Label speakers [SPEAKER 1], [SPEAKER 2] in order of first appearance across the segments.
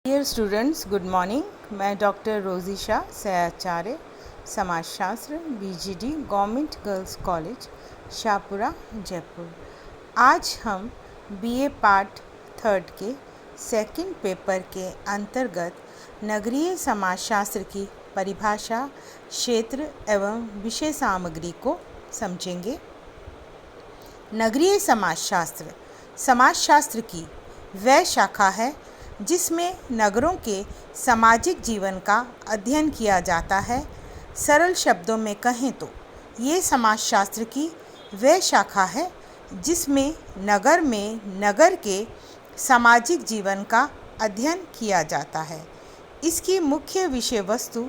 [SPEAKER 1] Dear students, good morning. मैं doctor Rozisha सहआचार्य, समाजशास्त्र, BGD government girls college Shahpura Jaipur. आज हम बीए पार्ट 3 के सेकंड पेपर के अंतर्गत नगरीय समाजशास्त्र की परिभाषा, क्षेत्र एवं विषय सामग्री को समझेंगे। नगरीय समाजशास्त्र समाजशास्त्र की वह शाखा है जिसमें नगरों के सामाजिक जीवन का अध्ययन किया जाता है। सरल शब्दों में कहें तो ये समाजशास्त्र की वह शाखा है जिसमें नगर में नगर के सामाजिक जीवन का अध्ययन किया जाता है। इसकी मुख्य विषय वस्तु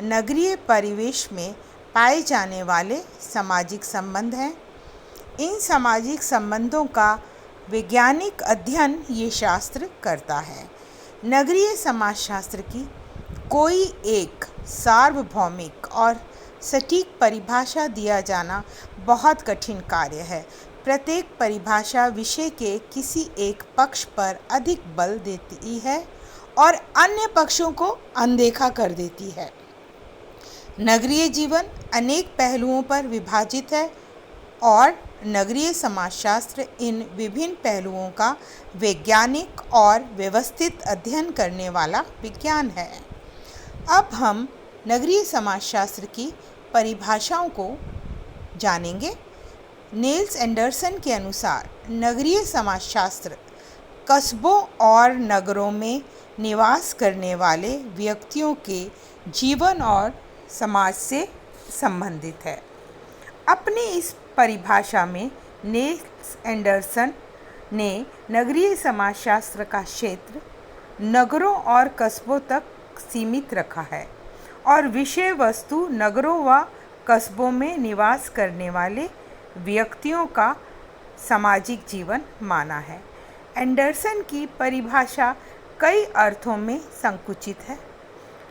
[SPEAKER 1] नगरीय परिवेश में पाए जाने वाले सामाजिक संबंध हैं। इन सामाजिक संबंधों का वैज्ञानिक अध्ययन ये शास्त्र करता है। नगरीय समाजशास्त्र की कोई एक सार्वभौमिक और सटीक परिभाषा दिया जाना बहुत कठिन कार्य है। प्रत्येक परिभाषा विषय के किसी एक पक्ष पर अधिक बल देती है और अन्य पक्षों को अनदेखा कर देती है। नगरीय जीवन अनेक पहलुओं पर विभाजित है और नगरीय समाजशास्त्र इन विभिन्न पहलुओं का वैज्ञानिक और व्यवस्थित अध्ययन करने वाला विज्ञान है। अब हम नगरीय समाजशास्त्र की परिभाषाओं को जानेंगे। नेल्स एंडरसन के अनुसार नगरीय समाजशास्त्र कस्बों और नगरों में निवास करने वाले व्यक्तियों के जीवन और समाज से संबंधित है। अपनी इस परिभाषा में नेल्स एंडरसन ने नगरीय समाजशास्त्र का क्षेत्र नगरों और कस्बों तक सीमित रखा है और विषय वस्तु नगरों व कस्बों में निवास करने वाले व्यक्तियों का सामाजिक जीवन माना है। एंडरसन की परिभाषा कई अर्थों में संकुचित है।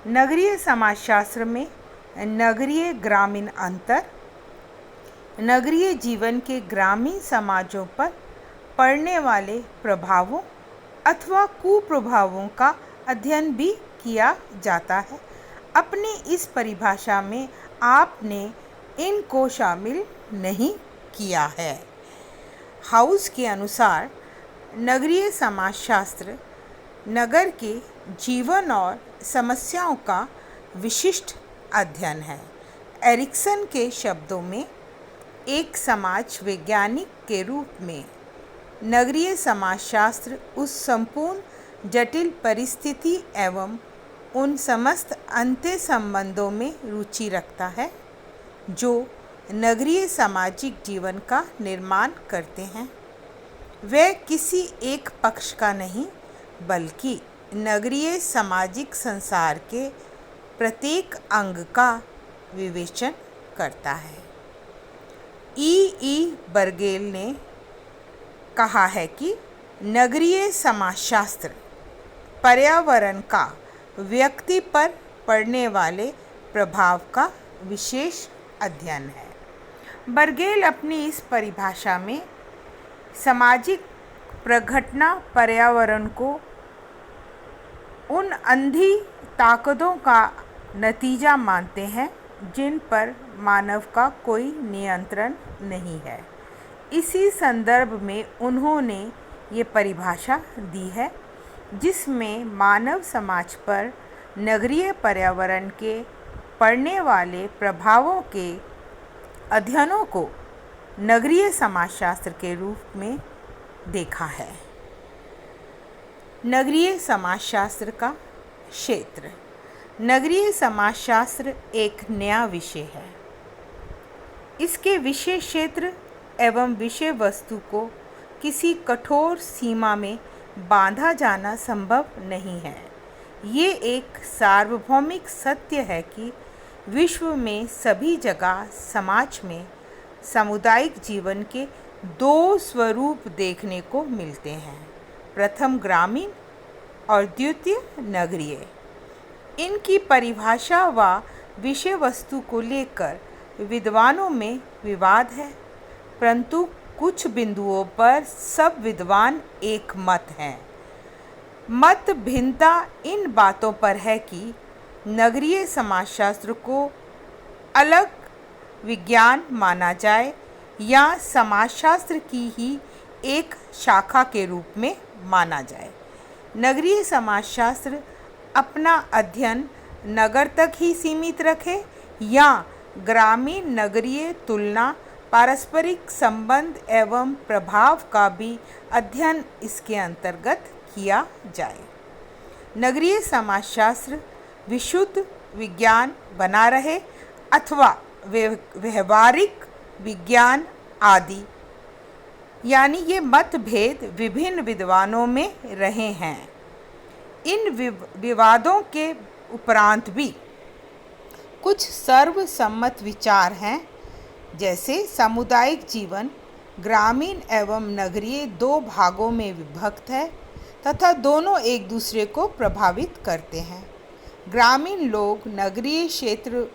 [SPEAKER 1] नगरीय समाजशास्त्र में नगरीय ग्रामीण अंतर, नगरीय जीवन के ग्रामीण समाजों पर पड़ने वाले प्रभावों अथवा कुप्रभावों का अध्ययन भी किया जाता है। अपनी इस परिभाषा में आपने इनको शामिल नहीं किया है। हाउस के अनुसार नगरीय समाजशास्त्र नगर के जीवन और समस्याओं का विशिष्ट अध्ययन है। एरिक्सन के शब्दों में एक समाज वैज्ञानिक के रूप में नगरीय समाजशास्त्र उस संपूर्ण जटिल परिस्थिति एवं उन समस्त अंत्य संबंधों में रुचि रखता है जो नगरीय सामाजिक जीवन का निर्माण करते हैं। वह किसी एक पक्ष का नहीं बल्कि नगरीय सामाजिक संसार के प्रत्येक अंग का विवेचन करता है। ई बर्गेल ने कहा है कि नगरीय समाजशास्त्र पर्यावरण का व्यक्ति पर पड़ने वाले प्रभाव का विशेष अध्ययन है। बर्गेल अपनी इस परिभाषा में सामाजिक प्रघटना पर्यावरण को उन अंधी ताकतों का नतीजा मानते हैं जिन पर मानव का कोई नियंत्रण नहीं है। इसी संदर्भ में उन्होंने ये परिभाषा दी है जिसमें मानव समाज पर नगरीय पर्यावरण के पड़ने वाले प्रभावों के अध्ययनों को नगरीय समाजशास्त्र के रूप में देखा है। नगरीय समाजशास्त्र का क्षेत्र। नगरीय समाजशास्त्र एक नया विषय है। इसके विषय क्षेत्र एवं विषय वस्तु को किसी कठोर सीमा में बांधा जाना संभव नहीं है। ये एक सार्वभौमिक सत्य है कि विश्व में सभी जगह समाज में सामुदायिक जीवन के दो स्वरूप देखने को मिलते हैं, प्रथम ग्रामीण और द्वितीय नगरीय। इनकी परिभाषा व विषय वस्तु को लेकर विद्वानों में विवाद है, परंतु कुछ बिंदुओं पर सब विद्वान एक मत हैं। मत भिन्नता इन बातों पर है कि नगरीय समाजशास्त्र को अलग विज्ञान माना जाए या समाजशास्त्र की ही एक शाखा के रूप में माना जाए। नगरीय समाजशास्त्र अपना अध्ययन नगर तक ही सीमित रखे या ग्रामीण नगरीय तुलना, पारस्परिक संबंध एवं प्रभाव का भी अध्ययन इसके अंतर्गत किया जाए। नगरीय समाजशास्त्र विशुद्ध विज्ञान बना रहे अथवा व्यवहारिक विज्ञान आदि, यानी ये मतभेद विभिन्न विद्वानों में रहे हैं। इन विवादों के उपरांत भी कुछ सर्वसम्मत विचार हैं, जैसे सामुदायिक जीवन ग्रामीण एवं नगरीय दो भागों में विभक्त है तथा दोनों एक दूसरे को प्रभावित करते हैं। ग्रामीण लोग नगरीय क्षेत्र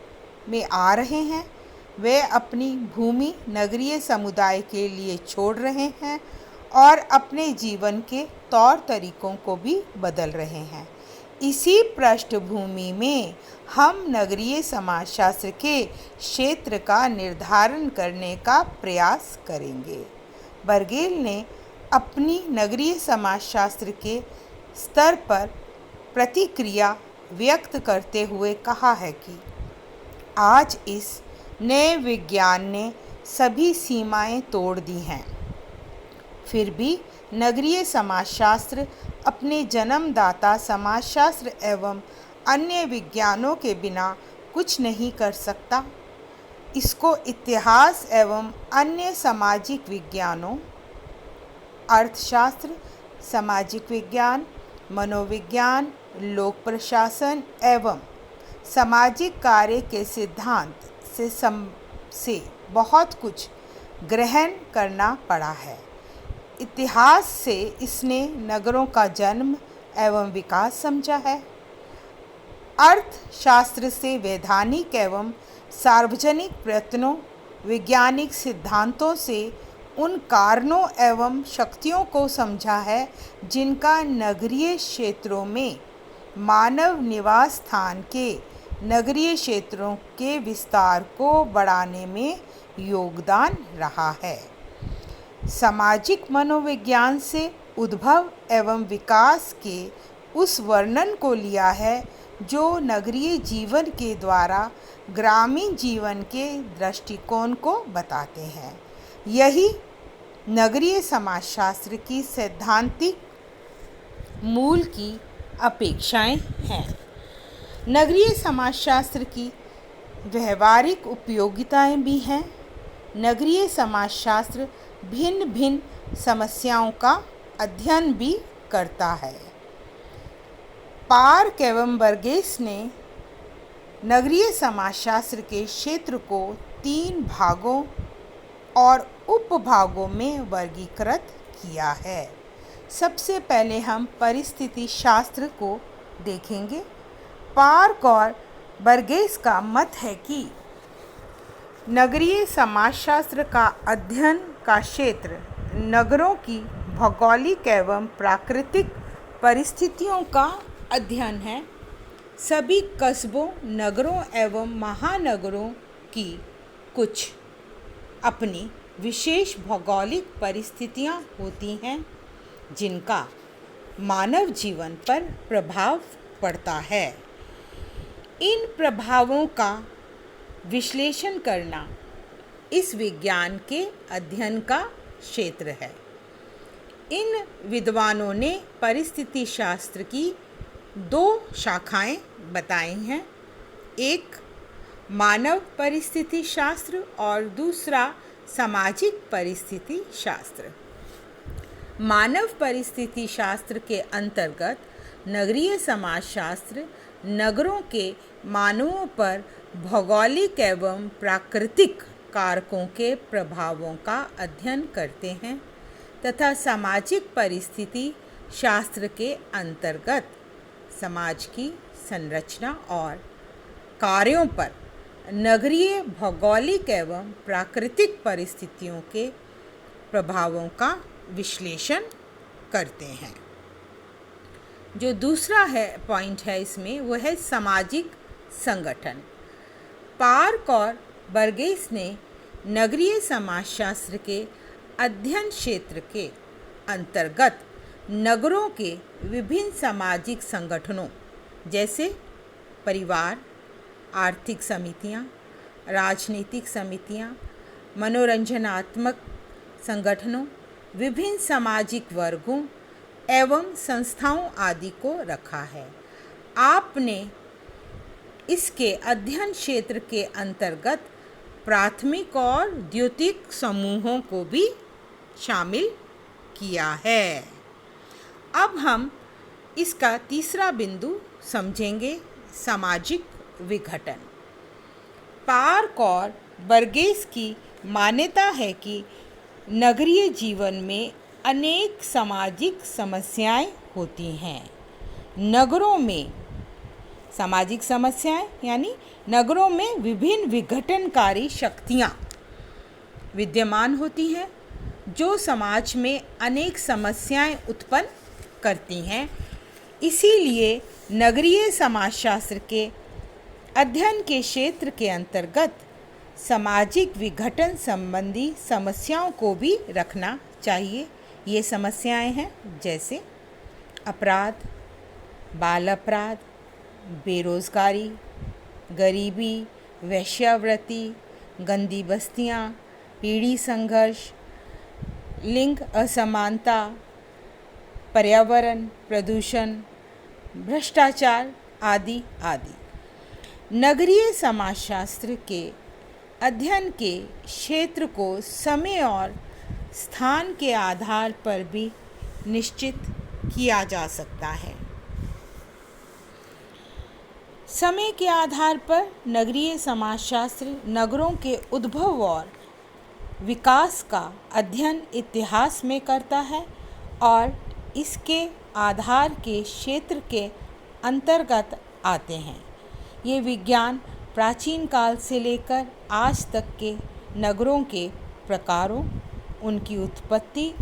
[SPEAKER 1] में आ रहे हैं, वे अपनी भूमि नगरीय समुदाय के लिए छोड़ रहे हैं और अपने जीवन के तौर तरीकों को भी बदल रहे हैं। इसी पृष्ठभूमि में हम नगरीय समाजशास्त्र के क्षेत्र का निर्धारण करने का प्रयास करेंगे। बर्गेल ने अपनी नगरीय समाजशास्त्र के स्तर पर प्रतिक्रिया व्यक्त करते हुए कहा है कि आज इस नए विज्ञान ने सभी सीमाएं तोड़ दी हैं, फिर भी नगरीय समाजशास्त्र अपने जन्मदाता समाजशास्त्र एवं अन्य विज्ञानों के बिना कुछ नहीं कर सकता। इसको इतिहास एवं अन्य सामाजिक विज्ञानों, अर्थशास्त्र, सामाजिक विज्ञान, मनोविज्ञान, लोक प्रशासन एवं सामाजिक कार्य के सिद्धांत से बहुत कुछ ग्रहण करना पड़ा है। इतिहास से इसने नगरों का जन्म एवं विकास समझा है। अर्थशास्त्र से वैधानिक एवं सार्वजनिक प्रयत्नों, वैज्ञानिक सिद्धांतों से उन कारणों एवं शक्तियों को समझा है जिनका नगरीय क्षेत्रों में मानव निवास स्थान के नगरीय क्षेत्रों के विस्तार को बढ़ाने में योगदान रहा है। सामाजिक मनोविज्ञान से उद्भव एवं विकास के उस वर्णन को लिया है जो नगरीय जीवन के द्वारा ग्रामीण जीवन के दृष्टिकोण को बताते हैं। यही नगरीय समाजशास्त्र की सैद्धांतिक मूल की अपेक्षाएं हैं। नगरीय समाजशास्त्र की व्यवहारिक उपयोगिताएं भी हैं। नगरीय समाजशास्त्र भिन्न भिन्न समस्याओं का अध्ययन भी करता है। पार्क एवं बर्गेस ने नगरीय समाजशास्त्र के क्षेत्र को 3 भागों और उपभागों में वर्गीकृत किया है। सबसे पहले हम परिस्थिति शास्त्र को देखेंगे। पार्क और बर्गेस का मत है कि नगरीय समाजशास्त्र का अध्ययन का क्षेत्र नगरों की भौगोलिक एवं प्राकृतिक परिस्थितियों का अध्ययन है। सभी कस्बों, नगरों एवं महानगरों की कुछ अपनी विशेष भौगोलिक परिस्थितियां होती हैं जिनका मानव जीवन पर प्रभाव पड़ता है। इन प्रभावों का विश्लेषण करना इस विज्ञान के अध्ययन का क्षेत्र है। इन विद्वानों ने परिस्थिति शास्त्र की 2 शाखाएं बताई हैं, एक मानव परिस्थिति शास्त्र और दूसरा सामाजिक परिस्थिति शास्त्र। मानव परिस्थिति शास्त्र के अंतर्गत नगरीय समाजशास्त्र नगरों के मानवों पर भौगोलिक एवं प्राकृतिक कारकों के प्रभावों का अध्ययन करते हैं तथा सामाजिक परिस्थिति शास्त्र के अंतर्गत समाज की संरचना और कार्यों पर नगरीय भौगोलिक एवं प्राकृतिक परिस्थितियों के प्रभावों का विश्लेषण करते हैं। जो दूसरा है पॉइंट है इसमें, वो है सामाजिक संगठन। पार्क और बर्गेस ने नगरीय समाजशास्त्र के अध्ययन क्षेत्र के अंतर्गत नगरों के विभिन्न सामाजिक संगठनों जैसे परिवार, आर्थिक समितियां, राजनीतिक समितियां, मनोरंजनात्मक संगठनों, विभिन्न सामाजिक वर्गों एवं संस्थाओं आदि को रखा है। आपने इसके अध्ययन क्षेत्र के अंतर्गत प्राथमिक और द्वितीयक समूहों को भी शामिल किया है। अब हम इसका तीसरा बिंदु समझेंगे, सामाजिक विघटन। पार्क और बर्गेस की मान्यता है कि नगरीय जीवन में अनेक सामाजिक समस्याएं होती हैं। नगरों में सामाजिक समस्याएं यानी नगरों में विभिन्न विघटनकारी शक्तियां विद्यमान होती हैं जो समाज में अनेक समस्याएं उत्पन्न करती हैं। इसीलिए नगरीय समाजशास्त्र के अध्ययन के क्षेत्र के अंतर्गत सामाजिक विघटन संबंधी समस्याओं को भी रखना चाहिए। ये समस्याएं हैं जैसे अपराध, बाल अपराध, बेरोजगारी, गरीबी, वेश्यावृत्ति, गंदी बस्तियां, पीढ़ी संघर्ष, लिंग असमानता, पर्यावरण प्रदूषण, भ्रष्टाचार आदि आदि। नगरीय समाजशास्त्र के अध्ययन के क्षेत्र को समय और स्थान के आधार पर भी निश्चित किया जा सकता है। समय के आधार पर नगरीय समाजशास्त्र नगरों के उद्भव और विकास का अध्ययन इतिहास में करता है और इसके आधार के क्षेत्र के अंतर्गत आते हैं। ये विज्ञान प्राचीन काल से लेकर आज तक के नगरों के प्रकारों, उनकी उत्पत्ति,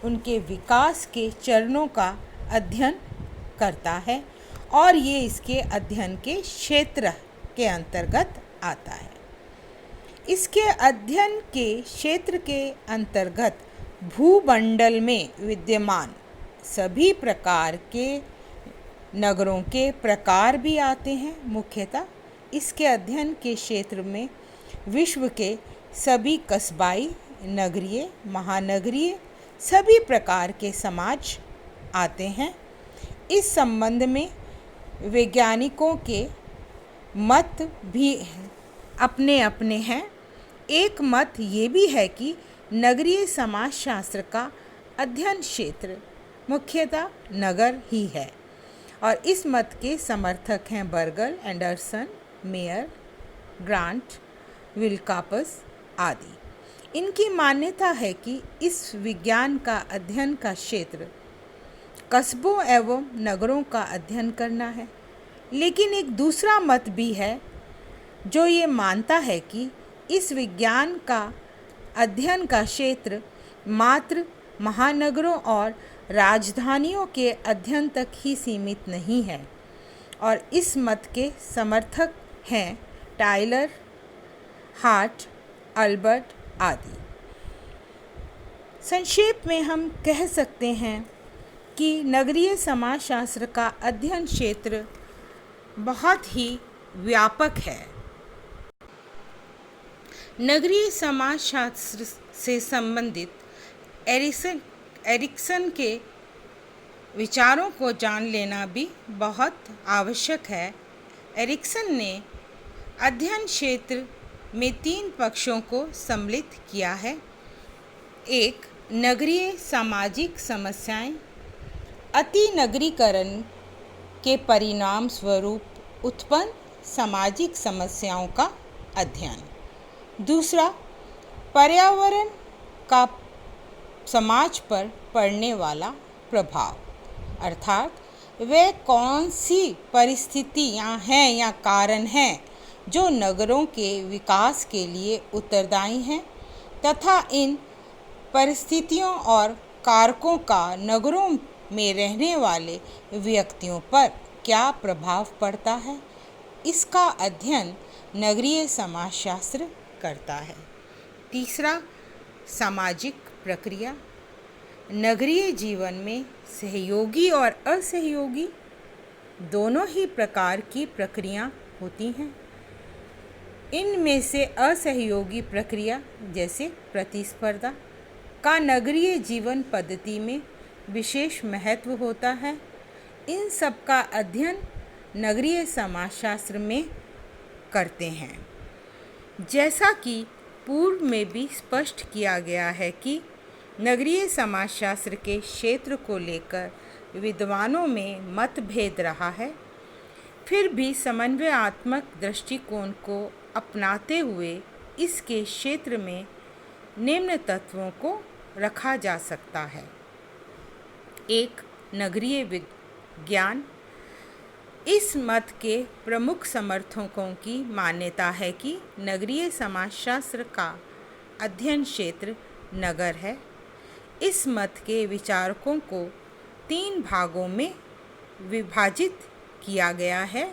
[SPEAKER 1] उनके विकास के चरणों का अध्ययन करता है और ये इसके अध्ययन के क्षेत्र के अंतर्गत आता है। इसके अध्ययन के क्षेत्र के अंतर्गत भूमंडल में विद्यमान सभी प्रकार के नगरों के प्रकार भी आते हैं। मुख्यतः इसके अध्ययन के क्षेत्र में विश्व के सभी कस्बाई, नगरीय, महानगरीय सभी प्रकार के समाज आते हैं। इस संबंध में वैज्ञानिकों के मत भी अपने अपने हैं। एक मत ये भी है कि नगरीय समाजशास्त्र का अध्ययन क्षेत्र मुख्यतः नगर ही है और इस मत के समर्थक हैं बर्गल, एंडरसन, मेयर, ग्रांट, विल्कापस आदि। इनकी मान्यता है कि इस विज्ञान का अध्ययन का क्षेत्र कस्बों एवं नगरों का अध्ययन करना है। लेकिन एक दूसरा मत भी है जो ये मानता है कि इस विज्ञान का अध्ययन का क्षेत्र मात्र महानगरों और राजधानियों के अध्ययन तक ही सीमित नहीं है और इस मत के समर्थक हैं टायलर, हार्ट, अल्बर्ट आदि। संक्षेप में हम कह सकते हैं कि नगरीय समाजशास्त्र का अध्ययन क्षेत्र बहुत ही व्यापक है। नगरीय समाजशास्त्र से संबंधित एरिक्सन के विचारों को जान लेना भी बहुत आवश्यक है। एरिक्सन ने अध्ययन क्षेत्र में 3 पक्षों को सम्मिलित किया है। एक, नगरीय सामाजिक समस्याएं, अति नगरीकरण के परिणाम स्वरूप उत्पन्न सामाजिक समस्याओं का अध्ययन। दूसरा, पर्यावरण का समाज पर पड़ने वाला प्रभाव, अर्थात वे कौन सी परिस्थितियां हैं या कारण हैं जो नगरों के विकास के लिए उत्तरदायी हैं तथा इन परिस्थितियों और कारकों का नगरों में रहने वाले व्यक्तियों पर क्या प्रभाव पड़ता है, इसका अध्ययन नगरीय समाजशास्त्र करता है। तीसरा, सामाजिक प्रक्रिया। नगरीय जीवन में सहयोगी और असहयोगी दोनों ही प्रकार की प्रक्रिया होती हैं। इनमें से असहयोगी प्रक्रिया जैसे प्रतिस्पर्धा का नगरीय जीवन पद्धति में विशेष महत्व होता है। इन सब का अध्ययन नगरीय समाजशास्त्र में करते हैं। जैसा कि पूर्व में भी स्पष्ट किया गया है कि नगरीय समाजशास्त्र के क्षेत्र को लेकर विद्वानों में मतभेद रहा है, फिर भी समन्वयात्मक दृष्टिकोण को अपनाते हुए इसके क्षेत्र में निम्न तत्वों को रखा जा सकता है। एक, नगरीय विज्ञान। इस मत के प्रमुख समर्थकों की मान्यता है कि नगरीय समाजशास्त्र का अध्ययन क्षेत्र नगर है। इस मत के विचारकों को 3 भागों में विभाजित किया गया है।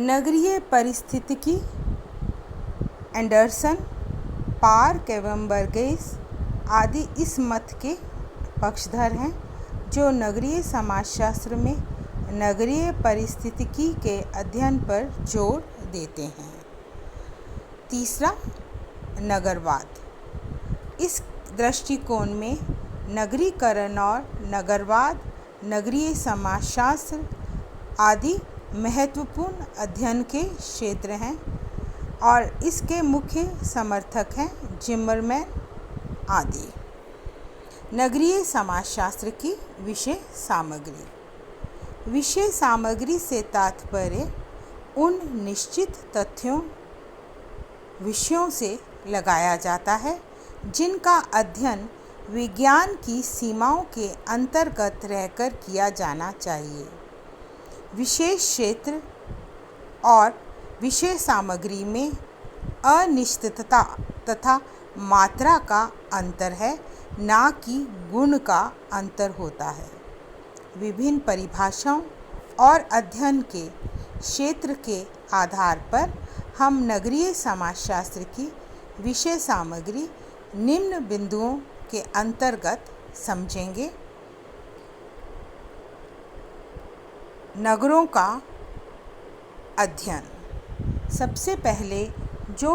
[SPEAKER 1] नगरीय पारिस्थितिकी। एंडरसन, पार्क एवं बर्गेस आदि इस मत के पक्षधर हैं, जो नगरीय समाजशास्त्र में नगरीय पारिस्थितिकी के अध्ययन पर जोर देते हैं। तीसरा, नगरवाद। इस दृष्टिकोण में नगरीकरण और नगरवाद नगरीय समाजशास्त्र आदि महत्वपूर्ण अध्ययन के क्षेत्र हैं और इसके मुख्य समर्थक हैं जिमरमैन आदि। नगरीय समाजशास्त्र की विषय सामग्री। विषय सामग्री से तात्पर्य उन निश्चित तथ्यों विषयों से लगाया जाता है जिनका अध्ययन विज्ञान की सीमाओं के अंतर्गत रहकर किया जाना चाहिए। विशेष क्षेत्र और विषय सामग्री में अनिश्चितता तथा मात्रा का अंतर है, ना कि गुण का अंतर होता है। विभिन्न परिभाषाओं और अध्ययन के क्षेत्र के आधार पर हम नगरीय समाजशास्त्र की विषय सामग्री निम्न बिंदुओं के अंतर्गत समझेंगे। नगरों का अध्ययन। सबसे पहले जो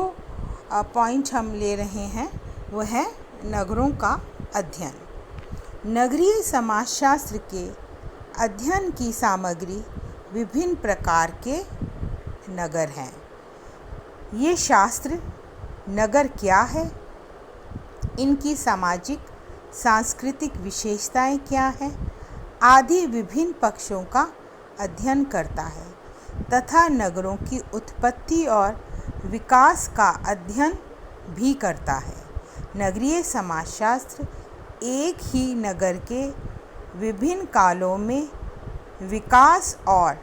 [SPEAKER 1] पॉइंट हम ले रहे हैं वह है नगरों का अध्ययन। नगरीय समाजशास्त्र के अध्ययन की सामग्री विभिन्न प्रकार के नगर हैं। ये शास्त्र नगर क्या है, इनकी सामाजिक सांस्कृतिक विशेषताएं क्या हैं आदि विभिन्न पक्षों का अध्ययन करता है तथा नगरों की उत्पत्ति और विकास का अध्ययन भी करता है। नगरीय समाजशास्त्र एक ही नगर के विभिन्न कालों में विकास और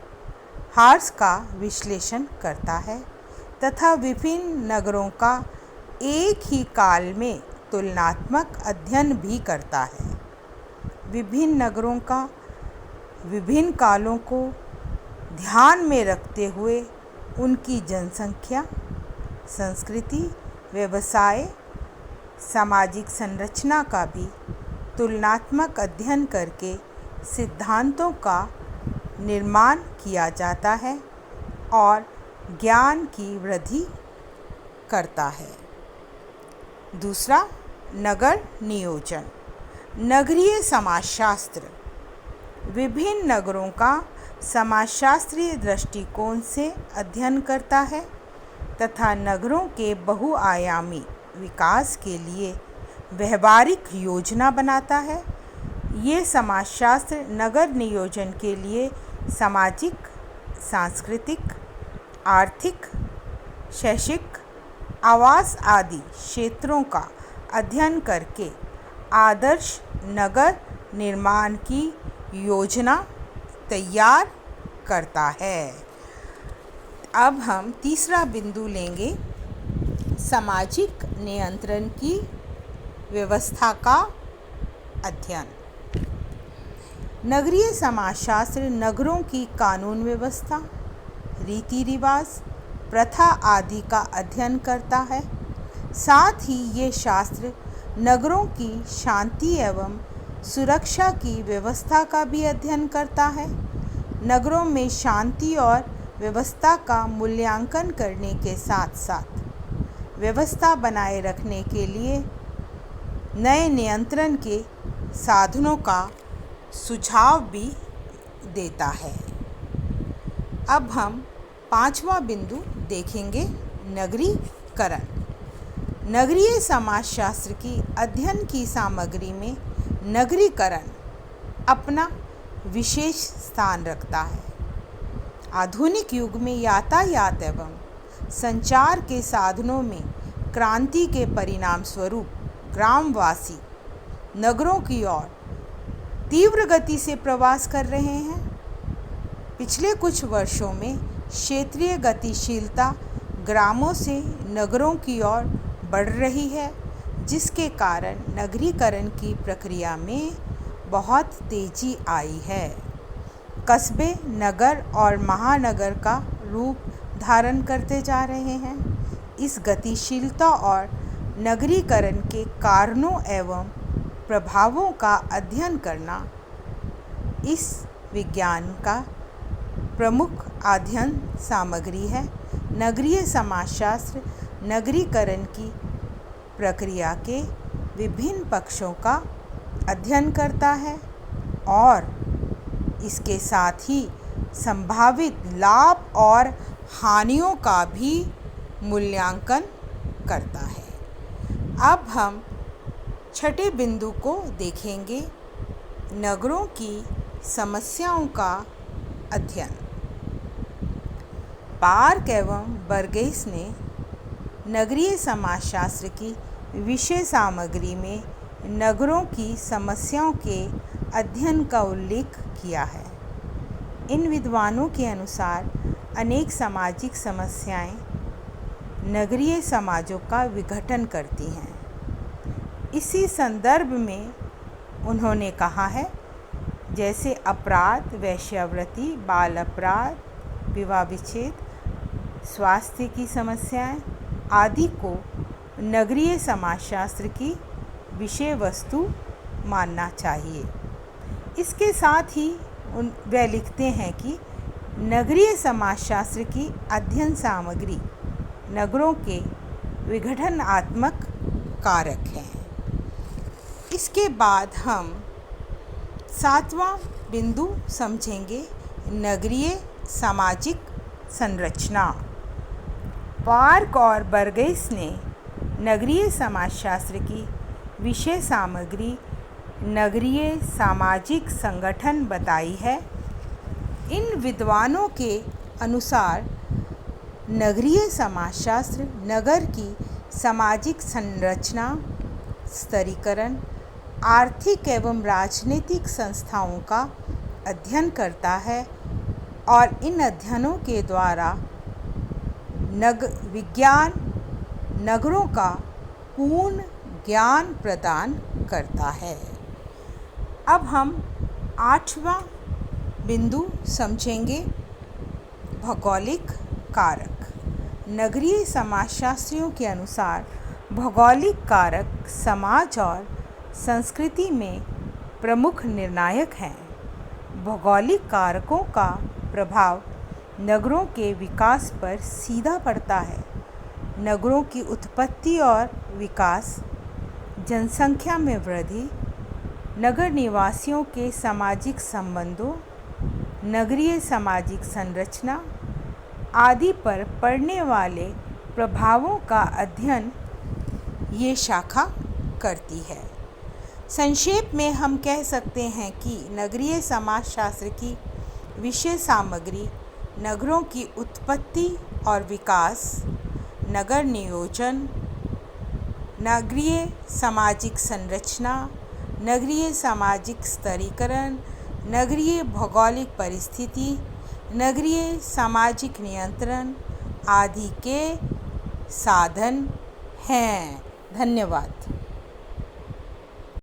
[SPEAKER 1] ह्रास का विश्लेषण करता है तथा विभिन्न नगरों का एक ही काल में तुलनात्मक अध्ययन भी करता है। विभिन्न नगरों का विभिन्न कालों को ध्यान में रखते हुए उनकी जनसंख्या, संस्कृति, व्यवसाय, सामाजिक संरचना का भी तुलनात्मक अध्ययन करके सिद्धांतों का निर्माण किया जाता है और ज्ञान की वृद्धि करता है। दूसरा, नगर नियोजन। नगरीय समाजशास्त्र विभिन्न नगरों का समाजशास्त्रीय दृष्टिकोण से अध्ययन करता है तथा नगरों के बहुआयामी विकास के लिए व्यवहारिक योजना बनाता है। ये समाजशास्त्र नगर नियोजन के लिए सामाजिक, सांस्कृतिक, आर्थिक, शैक्षिक, आवास आदि क्षेत्रों का अध्ययन करके आदर्श नगर निर्माण की योजना तैयार करता है। अब हम तीसरा बिंदु लेंगे, सामाजिक नियंत्रण की व्यवस्था का अध्ययन। नगरीय समाजशास्त्र नगरों की कानून व्यवस्था, रीति रिवाज, प्रथा आदि का अध्ययन करता है। साथ ही ये शास्त्र नगरों की शांति एवं सुरक्षा की व्यवस्था का भी अध्ययन करता है। नगरों में शांति और व्यवस्था का मूल्यांकन करने के साथ साथ व्यवस्था बनाए रखने के लिए नए नियंत्रण के साधनों का सुझाव भी देता है। अब हम पांचवा बिंदु देखेंगे, नगरीकरण। नगरीय समाजशास्त्र की अध्ययन की सामग्री में नगरीकरण अपना विशेष स्थान रखता है। आधुनिक युग में यातायात एवं संचार के साधनों में क्रांति के परिणाम स्वरूप ग्रामवासी नगरों की ओर तीव्र गति से प्रवास कर रहे हैं। पिछले कुछ वर्षों में क्षेत्रीय गतिशीलता ग्रामों से नगरों की ओर बढ़ रही है, जिसके कारण नगरीकरण की प्रक्रिया में बहुत तेजी आई है। कस्बे नगर और महानगर का रूप धारण करते जा रहे हैं। इस गतिशीलता और नगरीकरण के कारणों एवं प्रभावों का अध्ययन करना इस विज्ञान का प्रमुख अध्ययन सामग्री है। नगरीय समाजशास्त्र नगरीकरण की प्रक्रिया के विभिन्न पक्षों का अध्ययन करता है और इसके साथ ही संभावित लाभ और हानियों का भी मूल्यांकन करता है। अब हम छठे बिंदु को देखेंगे, नगरों की समस्याओं का अध्ययन। पार्क एवं बर्गेस ने नगरीय समाजशास्त्र की विषय सामग्री में नगरों की समस्याओं के अध्ययन का उल्लेख किया है। इन विद्वानों के अनुसार अनेक सामाजिक समस्याएं नगरीय समाजों का विघटन करती हैं। इसी संदर्भ में उन्होंने कहा है, जैसे अपराध, वेश्यावृत्ति, बाल अपराध, विवाह विच्छेद, स्वास्थ्य की समस्याएं आदि को नगरीय समाजशास्त्र की विषय वस्तु मानना चाहिए। इसके साथ ही वे लिखते हैं कि नगरीय समाजशास्त्र की अध्ययन सामग्री नगरों के विघटनात्मक कारक हैं। इसके बाद हम सातवां बिंदु समझेंगे, नगरीय सामाजिक संरचना। पार्क और बर्गेस ने नगरीय समाजशास्त्र की विषय सामग्री नगरीय सामाजिक संगठन बताई है। इन विद्वानों के अनुसार नगरीय समाजशास्त्र नगर की सामाजिक संरचना, स्तरीकरण, आर्थिक एवं राजनीतिक संस्थाओं का अध्ययन करता है और इन अध्ययनों के द्वारा विज्ञान नगरों का पूर्ण ज्ञान प्रदान करता है। अब हम आठवां बिंदु समझेंगे, भौगोलिक कारक। नगरीय समाजशास्त्रियों के अनुसार भौगोलिक कारक समाज और संस्कृति में प्रमुख निर्णायक हैं। भौगोलिक कारकों का प्रभाव नगरों के विकास पर सीधा पड़ता है। नगरों की उत्पत्ति और विकास, जनसंख्या में वृद्धि, नगर निवासियों के सामाजिक संबंधों, नगरीय सामाजिक संरचना आदि पर पड़ने वाले प्रभावों का अध्ययन ये शाखा करती है। संक्षेप में हम कह सकते हैं कि नगरीय समाजशास्त्र की विषय सामग्री नगरों की उत्पत्ति और विकास, नगर नियोजन, नगरीय सामाजिक संरचना, नगरीय सामाजिक स्तरीकरण, नगरीय भौगोलिक परिस्थिति, नगरीय सामाजिक नियंत्रण आदि के साधन हैं। धन्यवाद।